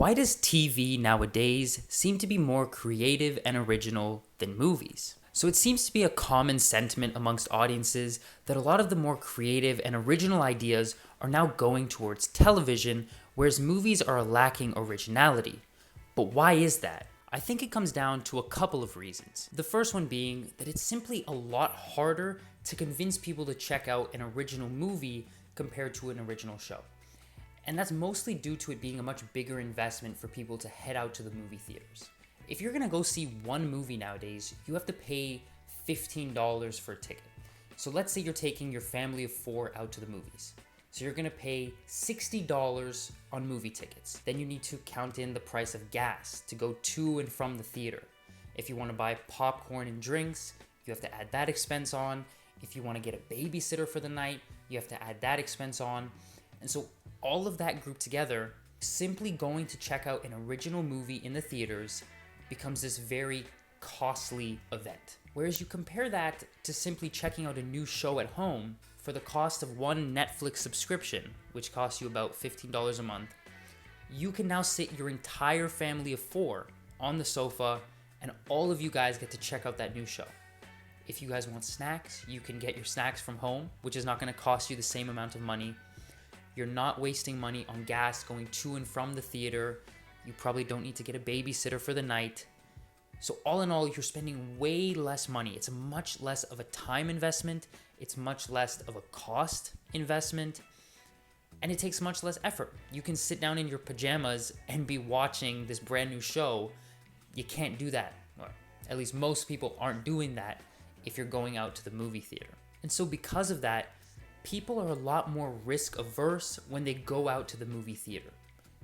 Why does TV nowadays seem to be more creative and original than movies? So it seems to be a common sentiment amongst audiences that a lot of the more creative and original ideas are now going towards television, whereas movies are lacking originality. But why is that? I think it comes down to a couple of reasons. The first one being that it's simply a lot harder to convince people to check out an original movie compared to an original show. And that's mostly due to it being a much bigger investment for people to head out to the movie theaters. If you're gonna go see one movie nowadays, you have to pay $15 for a ticket. So let's say you're taking your family of 4 out to the movies. So you're gonna pay $60 on movie tickets. Then you need to count in the price of gas to go to and from the theater. If you wanna buy popcorn and drinks, you have to add that expense on. If you wanna get a babysitter for the night, you have to add that expense on. And so all of that grouped together, simply going to check out an original movie in the theaters becomes this very costly event. Whereas you compare that to simply checking out a new show at home for the cost of one Netflix subscription, which costs you about $15 a month, you can now sit your entire family of 4 on the sofa and all of you guys get to check out that new show. If you guys want snacks, you can get your snacks from home, which is not going to cost you the same amount of money. You're not wasting money on gas going to and from the theater. You probably don't need to get a babysitter for the night. So all in all, you're spending way less money. It's much less of a time investment. It's much less of a cost investment. And it takes much less effort. You can sit down in your pajamas and be watching this brand new show. You can't do that. Or at least most people aren't doing that if you're going out to the movie theater. And so because of that, people are a lot more risk averse when they go out to the movie theater.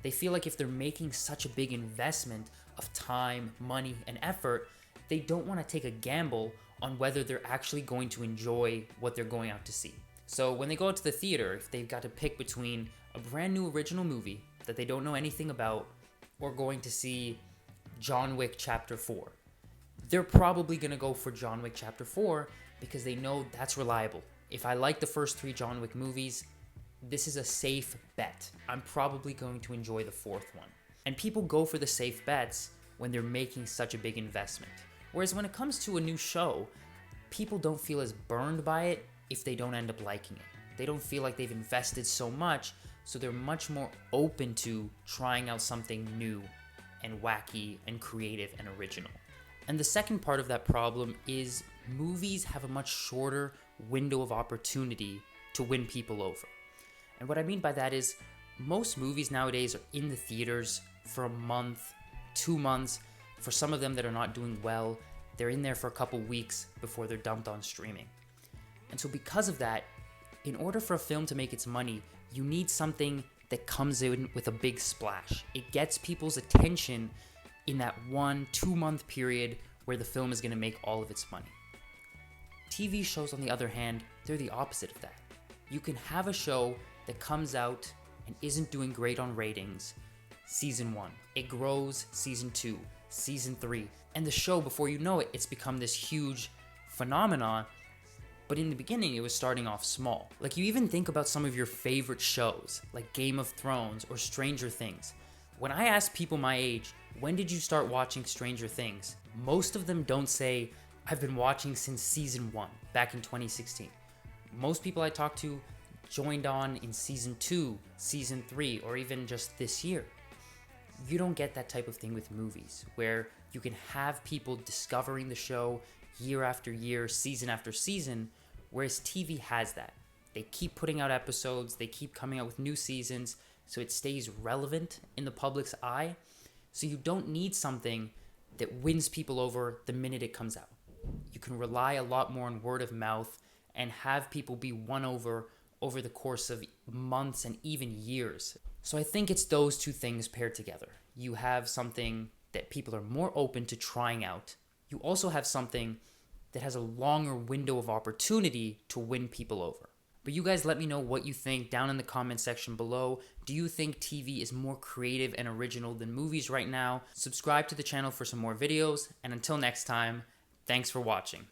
They feel like if they're making such a big investment of time, money, and effort, they don't want to take a gamble on whether they're actually going to enjoy what they're going out to see. So when they go out to the theater, if they've got to pick between a brand new original movie that they don't know anything about or going to see John Wick Chapter 4, they're probably going to go for John Wick Chapter 4 because they know that's reliable. If I like the first 3 John Wick movies, this is a safe bet. I'm probably going to enjoy the 4th one. And people go for the safe bets when they're making such a big investment. Whereas when it comes to a new show, people don't feel as burned by it if they don't end up liking it. They don't feel like they've invested so much, so they're much more open to trying out something new and wacky and creative and original. And the second part of that problem is movies have a much shorter window of opportunity to win people over. And what I mean by that is most movies nowadays are in the theaters for a month, 2 months. For some of them that are not doing well, they're in there for a couple weeks before they're dumped on streaming. And so because of that, in order for a film to make its money, you need something that comes in with a big splash. It gets people's attention in that 1-2 month period where the film is going to make all of its money. TV shows, on the other hand, they're the opposite of that. You can have a show that comes out and isn't doing great on ratings season 1. It grows season 2, season 3. And the show, before you know it, it's become this huge phenomenon. But in the beginning, it was starting off small. Like you even think about some of your favorite shows, like Game of Thrones or Stranger Things. When I ask people my age, when did you start watching Stranger Things? Most of them don't say, I've been watching since season 1, back in 2016. Most people I talk to joined on in season 2, season 3, or even just this year. You don't get that type of thing with movies, where you can have people discovering the show year after year, season after season, whereas TV has that. They keep putting out episodes, they keep coming out with new seasons, so it stays relevant in the public's eye. So you don't need something that wins people over the minute it comes out. You can rely a lot more on word of mouth and have people be won over the course of months and even years. So I think it's those two things paired together. You have something that people are more open to trying out. You also have something that has a longer window of opportunity to win people over. But you guys let me know what you think down in the comment section below. Do you think TV is more creative and original than movies right now? Subscribe to the channel for some more videos, and until next time, thanks for watching.